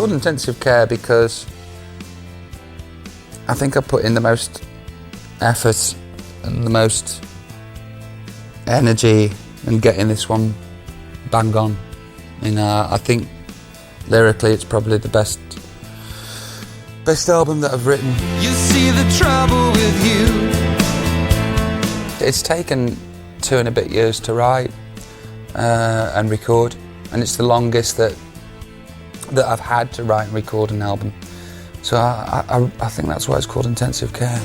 called Intensive Care because I think I put in the most effort and the most energy in getting this one bang on. And I think lyrically it's probably the best album that I've written. You see the trouble with you. It's taken 2 and a bit years to write and record, and it's the longest that I've had to write and record an album. So I think that's why it's called Intensive Care.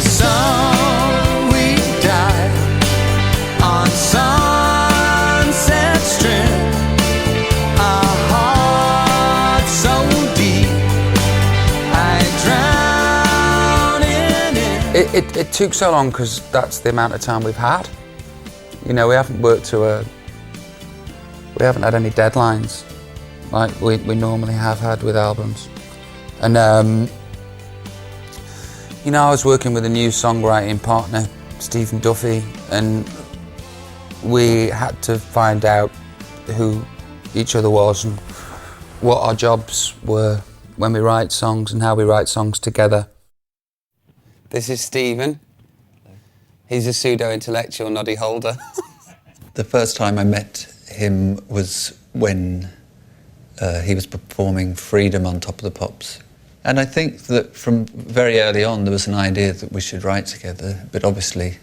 Some we die on Sunset Strip. Our hearts so deep, I drown in it. It took so long because that's the amount of time we've had. You know, we haven't had any deadlines like we normally have had with albums. And you know, I was working with a new songwriting partner, Stephen Duffy, and we had to find out who each other was and what our jobs were when we write songs and how we write songs together. This is Stephen. He's a pseudo-intellectual noddy holder. The first time I met him was when he was performing Freedom on Top of the Pops. And I think that from very early on there was an idea that we should write together, but obviously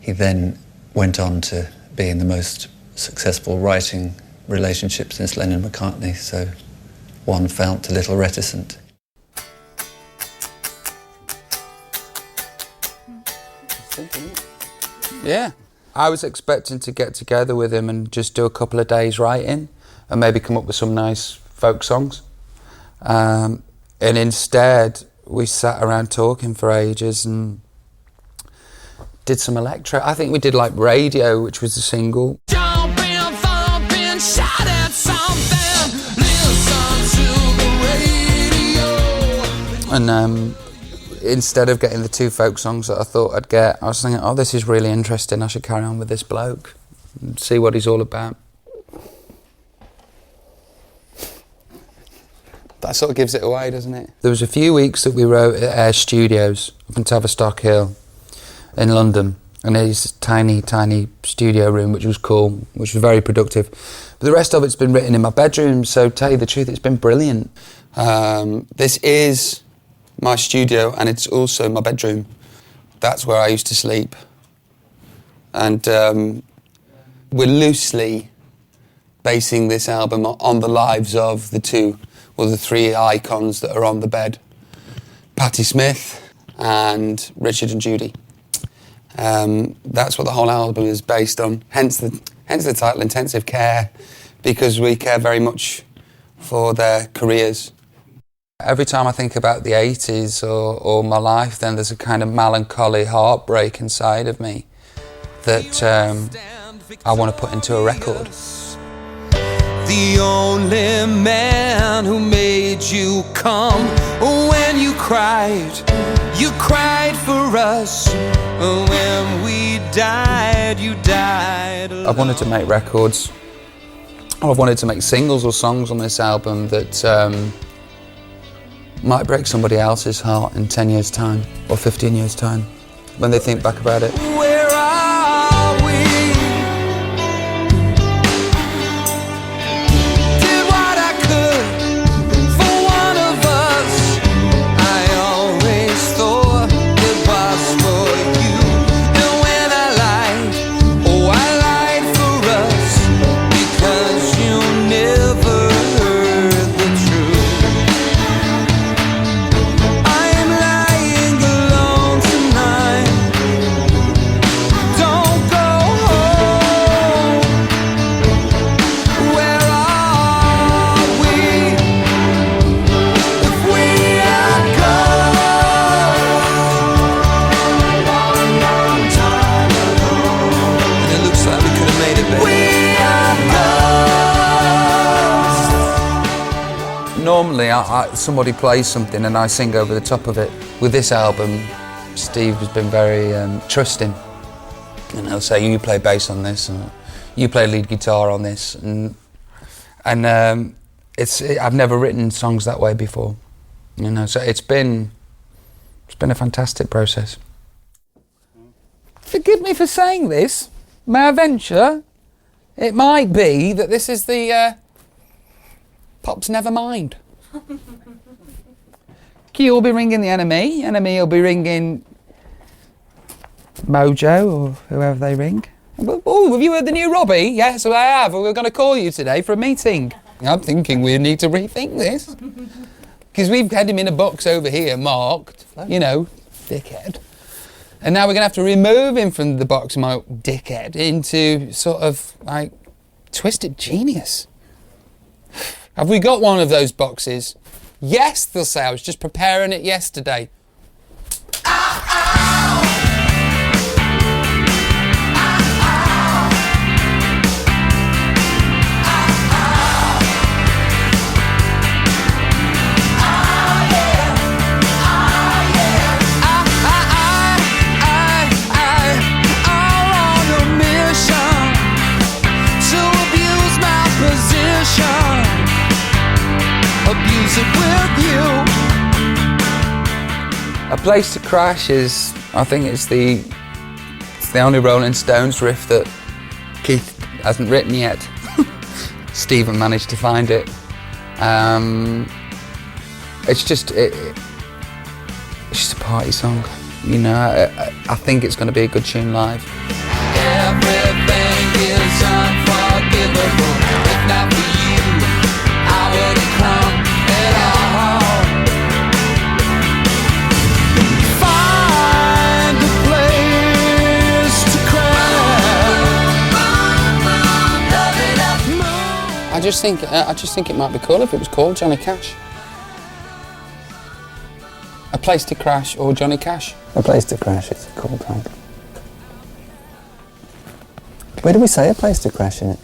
he then went on to be in the most successful writing relationship since Lennon and McCartney, so one felt a little reticent. Yeah. I was expecting to get together with him and just do a couple of days writing and maybe come up with some nice folk songs. And instead, we sat around talking for ages and did some electro. I think we did like Radio, which was a single. Jumping, thumping, shout at something, listen to the radio. And instead of getting the 2 folk songs that I thought I'd get, I was thinking, oh, this is really interesting. I should carry on with this bloke and see what he's all about. That sort of gives it away, doesn't it? There was a few weeks that we wrote at Air Studios up in Tavistock Hill in London, and there's this tiny, tiny studio room, which was cool, which was very productive. But the rest of it's been written in my bedroom, so to tell you the truth, it's been brilliant. This is my studio, and it's also my bedroom. That's where I used to sleep. And we're loosely basing this album on the lives of the 3 icons that are on the bed. Patti Smith and Richard and Judy. That's what the whole album is based on, hence the title Intensive Care, because we care very much for their careers. Every time I think about the 80s or my life, then there's a kind of melancholy heartbreak inside of me that I want to put into a record. The only man who made you come when you cried for us. When we died, you died alone. I wanted to make records, or I wanted to make singles or songs on this album that might break somebody else's heart in 10 years' time or 15 years' time when they think back about it. Where are we? Did what I could for one of us. I always thought it was for you. And when I lied, oh, I lied for us, because you never heard the truth. I'm lying alone tonight. Don't go home. Where are we? If we are gone, long time ago. And it looks like we could have made it better. We are gone. Normally, somebody plays something and I sing over the top of it. With this album, Steve has been very trusting. And he'll say, you play bass on this, and You play lead guitar on this, and I've never written songs that way before, you know. So it's been a fantastic process. Forgive me for saying this. May I venture? It might be that this is the Pop's Nevermind. Key will be ringing the enemy. Enemy will be ringing Mojo or whoever they ring. Oh, have you heard the new Robbie? Yes, I have. We're going to call you today for a meeting. I'm thinking we need to rethink this. Because we've had him in a box over here marked, you know, dickhead. And now we're going to have to remove him from the box marked dickhead into sort of like twisted genius. Have we got one of those boxes? Yes, they'll say. I was just preparing it yesterday. A Place to Crash is, I think it's the only Rolling Stones riff that Keith hasn't written yet. Stephen managed to find it. It's just a party song, you know. I think it's going to be a good tune live. Everything is unforgivable. If not for you, I wouldn't come at all. Find a place to cry. I just think it might be cool if it was called Johnny Cash. A Place to Crash or Johnny Cash. A Place to Crash is a cool title. Where do we say A Place to Crash in it?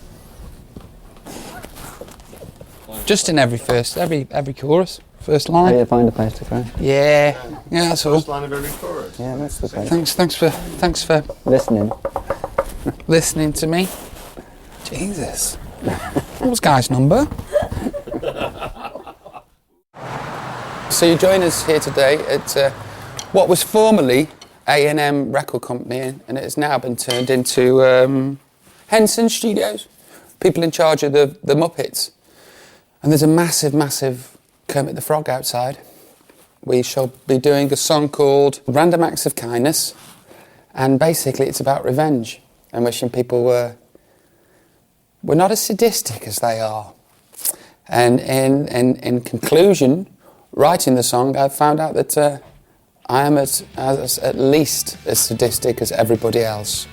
Just in every chorus, first line. Where you find a place to crash? Yeah, that's all. First line of every chorus. Yeah, that's the place. Thanks for Listening. to me. Jesus. What was Guy's number? So you join us here today at what was formerly A&M Record Company, and it has now been turned into Henson Studios. People in charge of the Muppets. And there's a massive Kermit the Frog outside. We shall be doing a song called Random Acts of Kindness, and basically it's about revenge and wishing people were not as sadistic as they are. And in conclusion, writing the song, I found out that I am at least as sadistic as everybody else.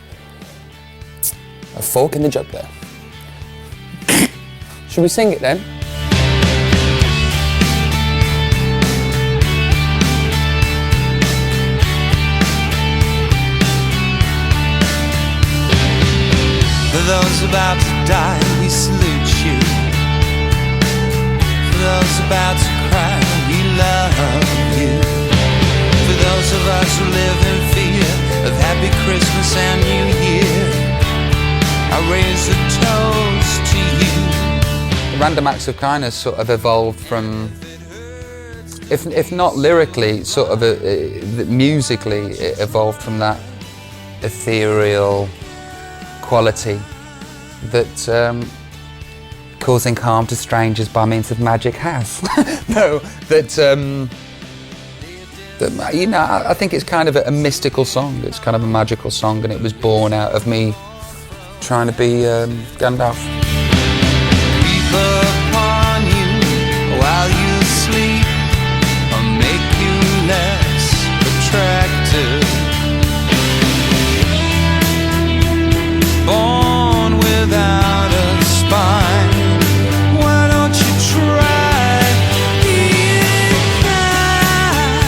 A fork in the jug there. Should we sing it then? For those about to die, we salute you. For those about to cry, we love you. For those of us who live in fear of Happy Christmas and New Year, I raise a toast to you. Random Acts of Kindness sort of evolved from, if not lyrically, sort of musically, it evolved from that ethereal quality that causing harm to strangers by means of magic has. No, that you know, I think it's kind of a mystical song. It's kind of a magical song, and it was born out of me trying to be Gandalf. Creep upon you while you sleep, or make you less attractive. Born without a spine, why don't you try being kind?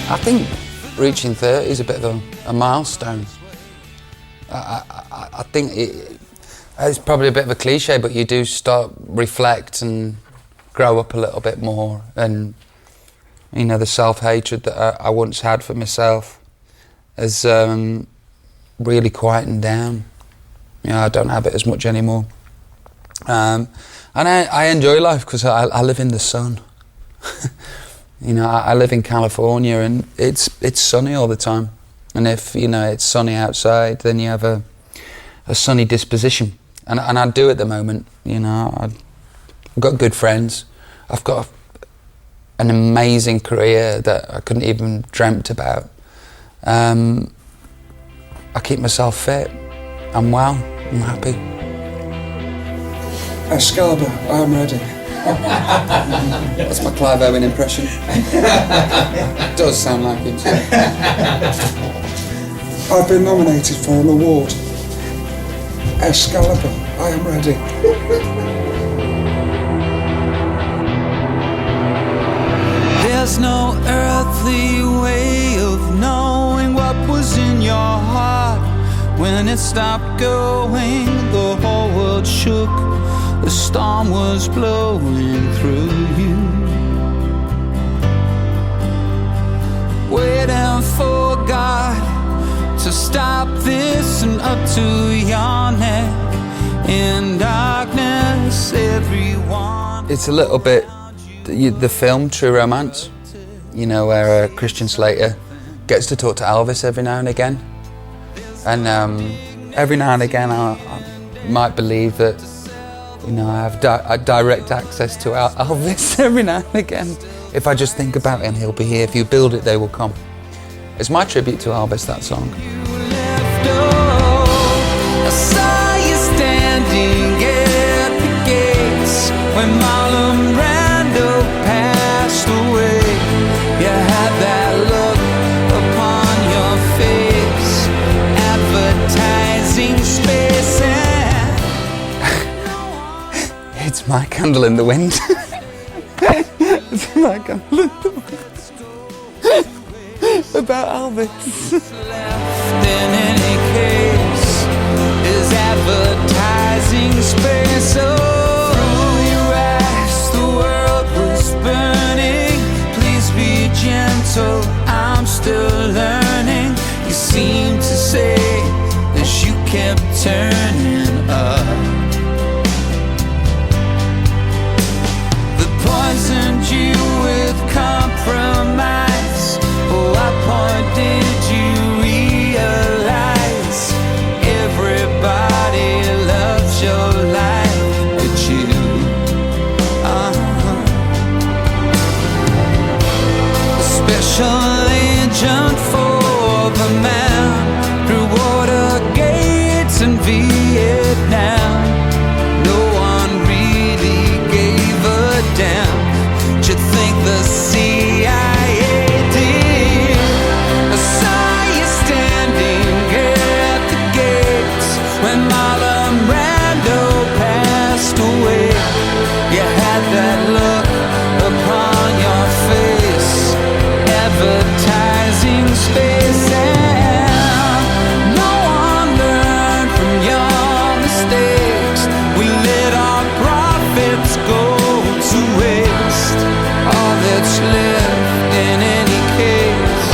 I think reaching 30 is a bit of a milestone. I think it's probably a bit of a cliche, but you do reflect and grow up a little bit more, and You know, the self-hatred that I once had for myself has really quietened down. You know, I don't have it as much anymore. And I enjoy life because I live in the sun. You know, I live in California and it's sunny all the time. And if, you know, it's sunny outside, then you have a sunny disposition. And I do at the moment, you know. I've got good friends. I've got an amazing career that I couldn't even dreamt about. I keep myself fit. I'm well. I'm happy. Excalibur, I'm ready. That's my Clive Owen impression. It does sound like it. I've been nominated for an award. Excalibur, I am ready. There's no earthly way of knowing what was in your heart. When it stopped going, the whole world shook. The storm was blowing through you. Waiting for God to stop this and up to your neck. In darkness, everyone. It's a little bit the film True Romance, you know, where Christian Slater gets to talk to Elvis every now and again. And every now and again I might believe that, you know, I have direct access to Elvis every now and again. If I just think about it, and he'll be here. If you build it, they will come. It's my tribute to Elvis, that song. I saw you standing at the gates when Marlon Brando passed away. You had that look upon your face, advertising space and It's My Candle in the Wind. It's My Candle in the Wind. About Elvis. left in any case is advertising space. Oh, through your eyes the world was burning. Please be gentle, I'm still learning. You seem to say as you kept turning up. They poisoned you with compromise. What point did you realize everybody loves your life but you? A special agent for the man through water gates in Vietnam. No one really gave a damn. Did you think the CIA did? I saw you standing at the gates when Marlon Brando passed away. You had that look upon your face, advertising space, and no one learned from your mistakes. We let our profits go to waste. All that's left in any case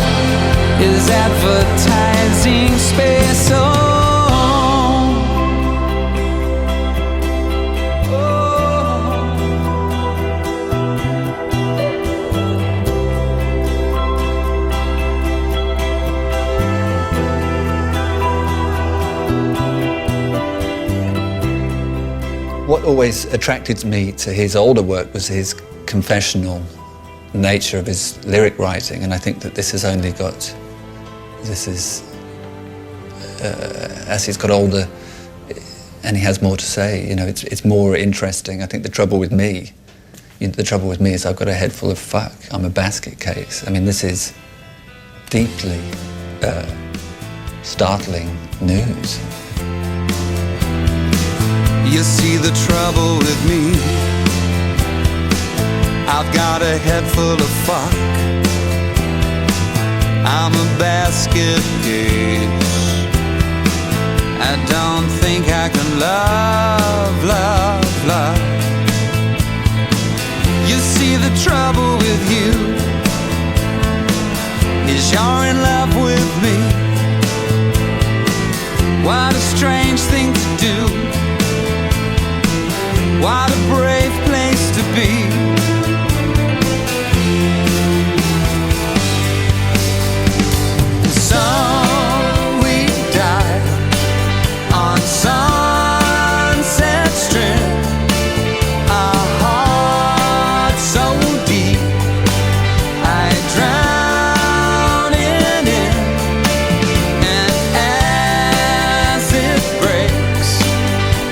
is advertising space. Oh, What always attracted me to his older work was his confessional nature of his lyric writing, and I think that this has only got, as he's got older and he has more to say, you know, it's more interesting. I think the trouble with me is I've got a head full of fuck. I'm a basket case. I mean, this is deeply startling news. you see the trouble with me. I've got a head full of fuck. I'm a basket case. I don't think I can love, love, love. You see the trouble with you. you're in love with me. What a strange thing to do. What a brave place to be. So we died on Sunset Strip. Our hearts so deep, I drown in it. And as it breaks,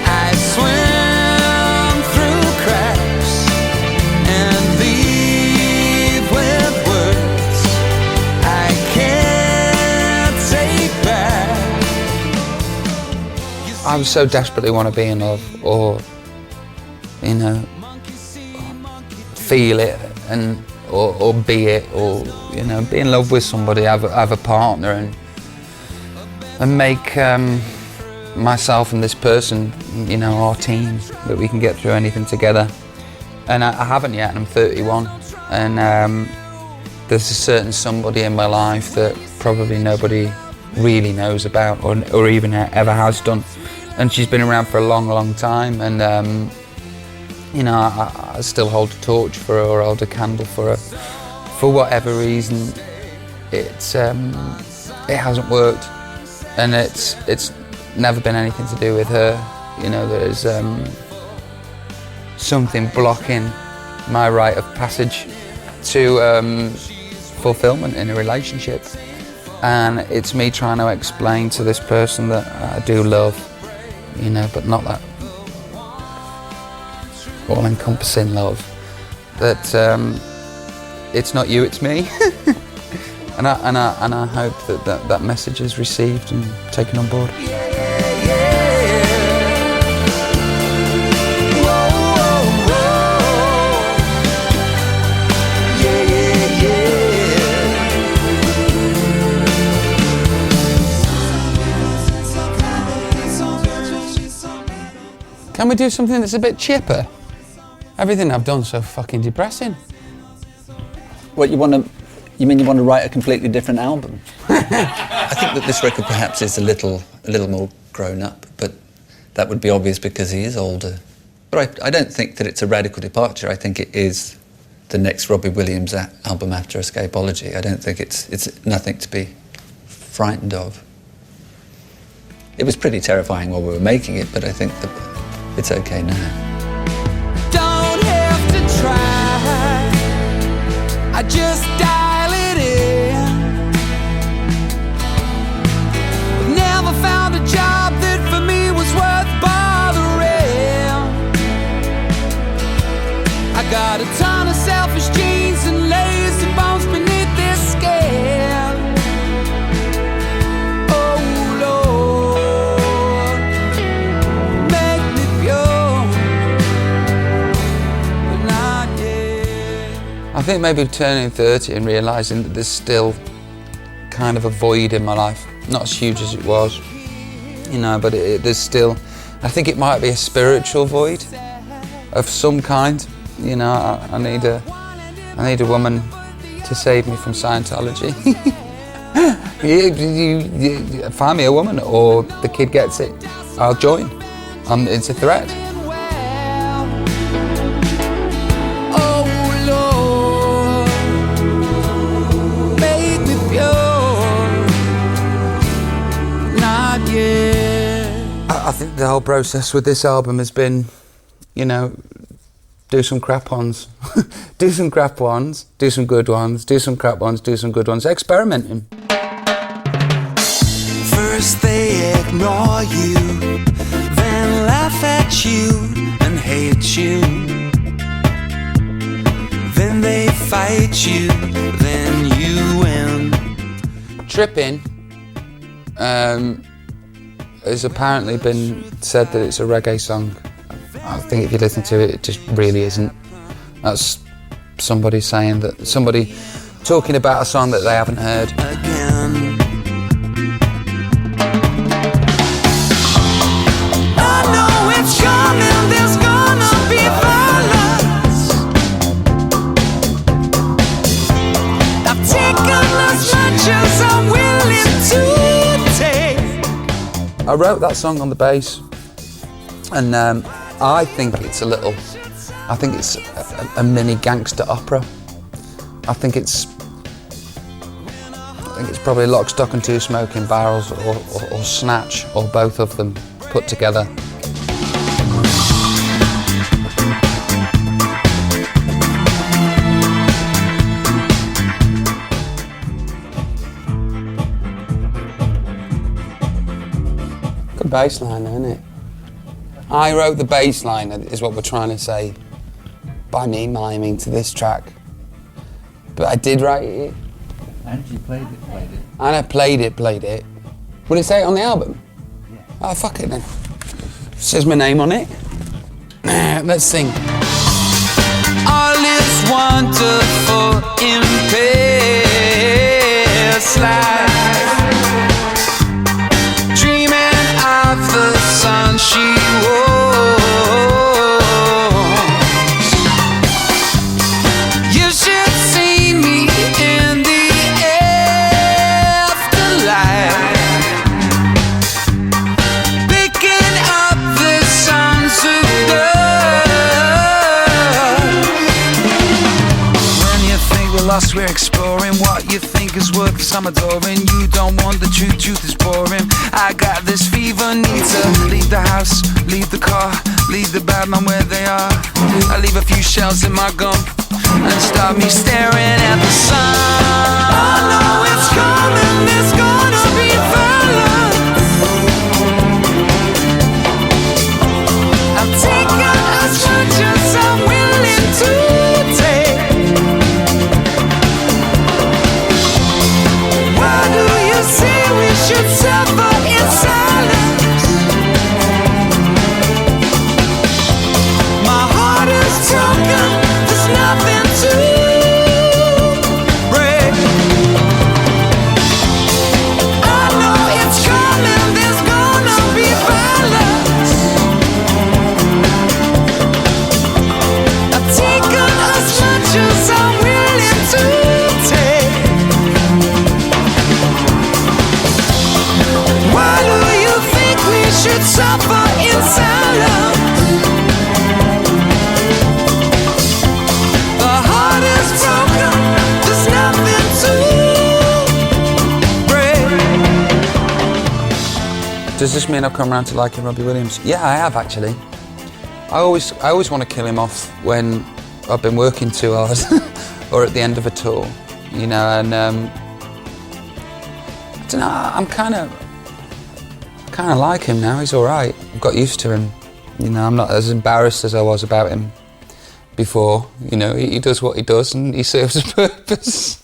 I swim through cracks and leave with words I can't take back. I would so desperately want to be in love, or, you know, feel it, and or be it, or, you know, be in love with somebody, have a partner, and make myself and this person, you know, our team, that we can get through anything together. And I haven't yet, and I'm 31, and there's a certain somebody in my life that probably nobody really knows about, or even ever has done. And she's been around for a long, long time, and you know, I still hold a torch for her, or hold a candle for her. For whatever reason, it hasn't worked, and it's never been anything to do with her. You know, there's something blocking my rite of passage to fulfillment in a relationship, and it's me trying to explain to this person that I do love, you know, but not that all-encompassing love. That it's not you, it's me. and I hope that message is received and taken on board. Can we do something that's a bit chipper? Everything I've done so fucking depressing. What, you mean you want to write a completely different album? I think that this record perhaps is a little more grown up, but that would be obvious because he is older. But I don't think that it's a radical departure. I think it is the next Robbie Williams album after Escapology. I don't think it's nothing to be frightened of. It was pretty terrifying while we were making it, but I think that it's okay now. Don't have to try, I just dial it in. Never found a job that for me was worth bothering. I got a ton of selfish genes and lazy bones beneath this skin. Oh Lord, make me pure, but not yet. I think maybe turning 30 and realising that there's still kind of a void in my life. Not as huge as it was, you know, but there's still, I think it might be a spiritual void of some kind. You know, I need a woman to save me from Scientology. you find me a woman, or the kid gets it, I'll join. It's a threat. Oh Lord, make me pure, not yet. I think the whole process with this album has been, you know, do some crap ones, do some crap ones, do some good ones, do some crap ones, do some good ones, experimenting. First they ignore you, then laugh at you and hate you. Then they fight you, then you win. Tripping has apparently been said that it's a reggae song. I think if you listen to it, it just really isn't. That's somebody saying that, somebody talking about a song that they haven't heard. Again. I know it's coming, there's gonna be violence. I've taken as much I wrote that song on the bass, and I think it's a mini gangster opera. I think it's probably Lock, Stock and Two Smoking Barrels, or Snatch, or both of them put together. Good bass line, isn't it? I wrote the bass line, is what we're trying to say, by me miming to this track. But I did write it. And you played it. And I played it. Will it say it on the album? Yeah. Oh, fuck it then. Says my name on it. Let's sing. All is wonderful in past life. Dreaming of the sun she was. You should see me in the afterlife, picking up the sons of God. When you think we're lost, we're exploring what you think is worth some adoring. You don't want the truth is boring. I got this fever, need to leave the house, leave the car, leave the bad man where they are. I leave a few shells in my gum and start me staring at the sun. I know it's coming, it's gonna be violence. I'll take as much as I'm willing to take. Why do you say we should suffer in silence? My heart is broken, there's nothing to break. I know it's coming, there's gonna be violence. I've taken as much as I'm willing to take. Why do you think we should suffer in silence? The heart is broken, there's nothing to break. Does this mean I've come around to liking Robbie Williams? Yeah, I have actually. I always want to kill him off when I've been working too hard, or at the end of a tour, you know. And I don't know. I'm kind of like him now. He's all right. I've got used to him. You know, I'm not as embarrassed as I was about him before. You know, he does what he does, and he serves a purpose.